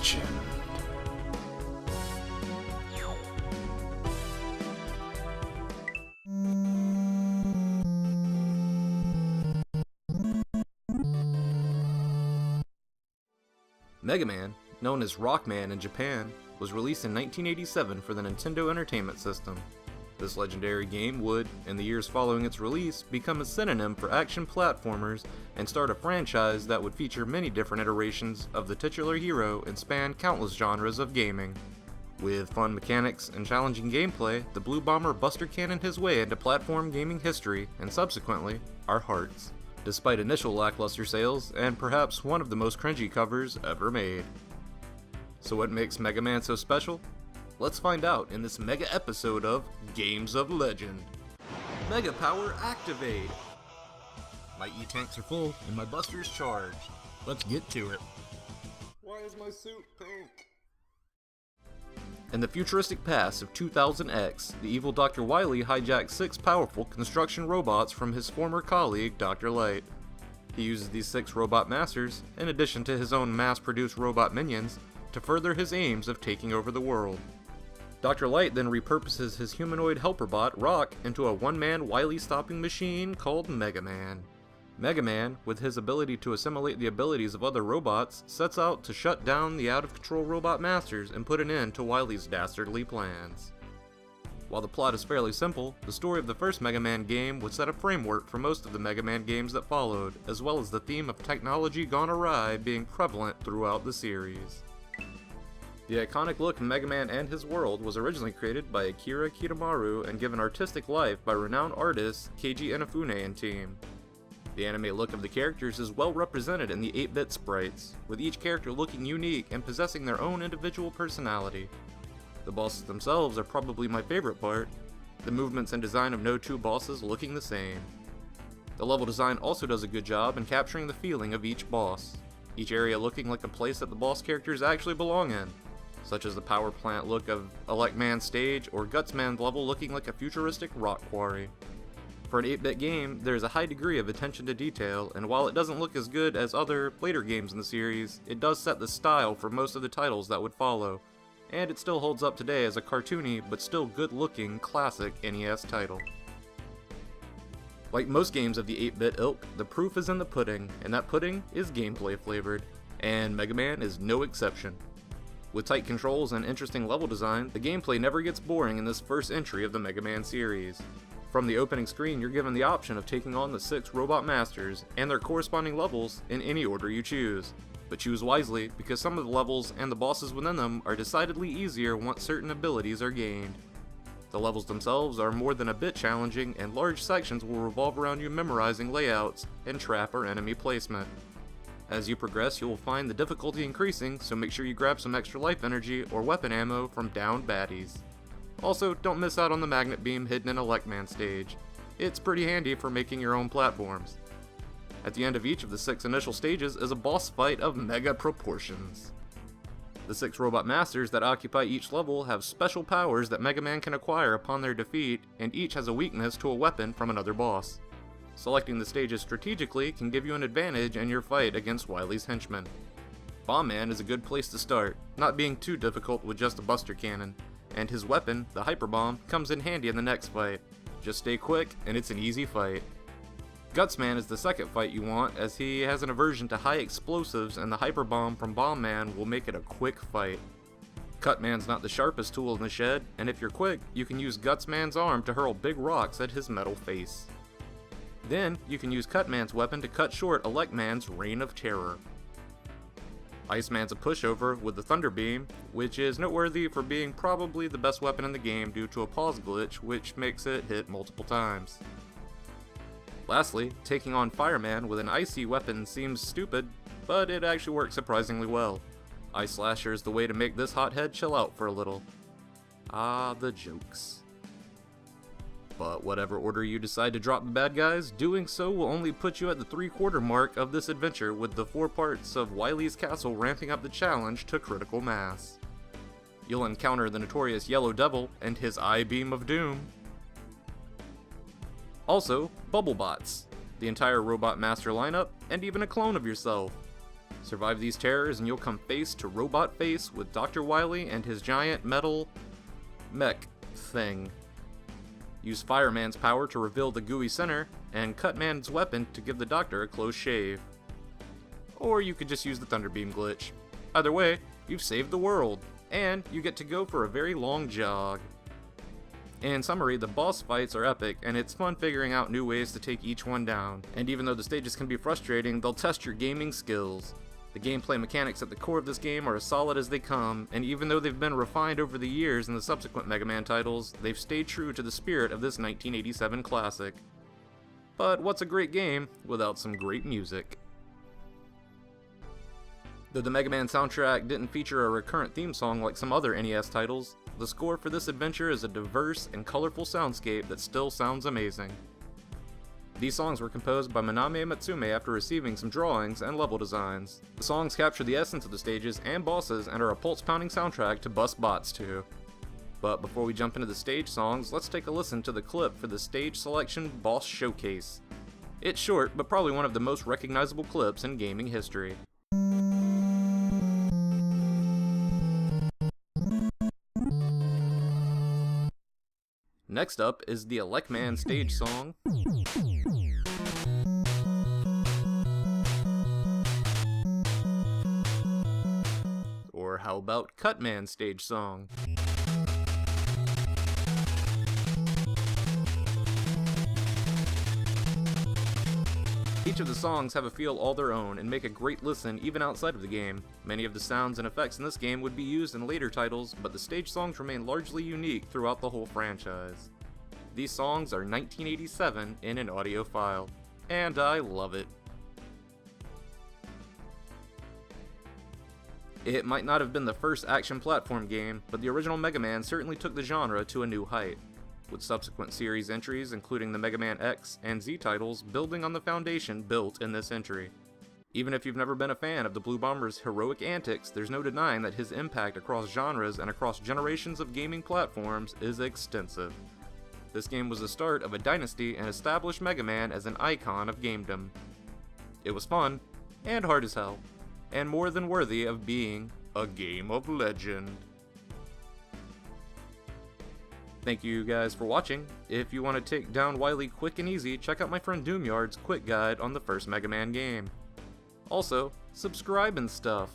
Legend. Mega Man, known as Rockman in Japan, was released in 1987 for the Nintendo Entertainment System. This legendary game would, in the years following its release, become a synonym for action platformers and start a franchise that would feature many different iterations of the titular hero and span countless genres of gaming. With fun mechanics and challenging gameplay, the Blue Bomber Buster Cannon his way into platform gaming history and subsequently, our hearts, despite initial lackluster sales and perhaps one of the most cringy covers ever made. So what makes Mega Man so special? Let's find out in this mega episode of Games of Legend. Mega Power Activate! My E-tanks are full and my buster's charged. Let's get to it. Why is my suit pink? In the futuristic past of 2000X, the evil Dr. Wily hijacked 6 powerful construction robots from his former colleague, Dr. Light. He uses these 6 robot masters, in addition to his own mass-produced robot minions, to further his aims of taking over the world. Dr. Light then repurposes his humanoid helper bot, Rock, into a one-man Wily-stopping machine called Mega Man. Mega Man, with his ability to assimilate the abilities of other robots, sets out to shut down the out-of-control robot masters and put an end to Wily's dastardly plans. While the plot is fairly simple, the story of the first Mega Man game would set a framework for most of the Mega Man games that followed, as well as the theme of technology gone awry being prevalent throughout the series. The iconic look of Mega Man and his world was originally created by Akira Kitamaru and given artistic life by renowned artist Keiji Inafune and team. The anime look of the characters is well represented in the 8-bit sprites, with each character looking unique and possessing their own individual personality. The bosses themselves are probably my favorite part, the movements and design of no two bosses looking the same. The level design also does a good job in capturing the feeling of each boss, each area looking like a place that the boss characters actually belong in, such as the power plant look of Electman's stage or Gutsman's level looking like a futuristic rock quarry. For an 8-bit game, there is a high degree of attention to detail, and while it doesn't look as good as other, later games in the series, it does set the style for most of the titles that would follow, and it still holds up today as a cartoony but still good-looking classic NES title. Like most games of the 8-bit ilk, the proof is in the pudding, and that pudding is gameplay flavored, and Mega Man is no exception. With tight controls and interesting level design, the gameplay never gets boring in this first entry of the Mega Man series. From the opening screen, you're given the option of taking on the 6 robot masters and their corresponding levels in any order you choose. But choose wisely, because some of the levels and the bosses within them are decidedly easier once certain abilities are gained. The levels themselves are more than a bit challenging, and large sections will revolve around you memorizing layouts and trap or enemy placement. As you progress, you will find the difficulty increasing, so make sure you grab some extra life energy or weapon ammo from downed baddies. Also, don't miss out on the magnet beam hidden in Electman's stage. It's pretty handy for making your own platforms. At the end of each of the 6 initial stages is a boss fight of mega proportions. The 6 robot masters that occupy each level have special powers that Mega Man can acquire upon their defeat, and each has a weakness to a weapon from another boss. Selecting the stages strategically can give you an advantage in your fight against Wily's henchmen. Bomb Man is a good place to start, not being too difficult with just a Buster Cannon, and his weapon, the Hyper Bomb, comes in handy in the next fight. Just stay quick, and it's an easy fight. Gutsman is the second fight you want, as he has an aversion to high explosives, and the Hyper Bomb from Bomb Man will make it a quick fight. Cutman's not the sharpest tool in the shed, and if you're quick, you can use Gutsman's arm to hurl big rocks at his metal face. Then, you can use Cutman's weapon to cut short Electman's reign of terror. Iceman's a pushover with the Thunder Beam, which is noteworthy for being probably the best weapon in the game due to a pause glitch which makes it hit multiple times. Lastly, taking on Fireman with an icy weapon seems stupid, but it actually works surprisingly well. Ice Slasher is the way to make this hothead chill out for a little. Ah, the jokes. But whatever order you decide to drop the bad guys, doing so will only put you at the 3/4 mark of this adventure, with the 4 parts of Wily's Castle ramping up the challenge to critical mass. You'll encounter the notorious Yellow Devil and his Eye Beam of Doom. Also, Bubblebots, the entire Robot Master lineup, and even a clone of yourself. Survive these terrors and you'll come face to robot face with Dr. Wily and his giant metal mech thing. Use Fireman's power to reveal the gooey center, and Cutman's weapon to give the Doctor a close shave. Or you could just use the Thunderbeam glitch. Either way, you've saved the world, and you get to go for a very long jog. In summary, the boss fights are epic, and it's fun figuring out new ways to take each one down. And even though the stages can be frustrating, they'll test your gaming skills. The gameplay mechanics at the core of this game are as solid as they come, and even though they've been refined over the years in the subsequent Mega Man titles, they've stayed true to the spirit of this 1987 classic. But what's a great game without some great music? Though the Mega Man soundtrack didn't feature a recurrent theme song like some other NES titles, the score for this adventure is a diverse and colorful soundscape that still sounds amazing. These songs were composed by Manami Matsume after receiving some drawings and level designs. The songs capture the essence of the stages and bosses and are a pulse-pounding soundtrack to bust bots to. But before we jump into the stage songs, let's take a listen to the clip for the Stage Selection Boss Showcase. It's short, but probably one of the most recognizable clips in gaming history. Next up is the Elecman stage song. Or how about Cutman stage song? Each of the songs have a feel all their own and make a great listen even outside of the game. Many of the sounds and effects in this game would be used in later titles, but the stage songs remain largely unique throughout the whole franchise. These songs are 1987 in an audio file, and I love it. It might not have been the first action platform game, but the original Mega Man certainly took the genre to a new height, with subsequent series entries including the Mega Man X and Z titles building on the foundation built in this entry. Even if you've never been a fan of the Blue Bomber's heroic antics, there's no denying that his impact across genres and across generations of gaming platforms is extensive. This game was the start of a dynasty and established Mega Man as an icon of gamedom. It was fun, and hard as hell, and more than worthy of being a game of legend. Thank you guys for watching. If you want to take down Wily quick and easy, check out my friend Doomyard's quick guide on the first Mega Man game. Also, subscribe and stuff.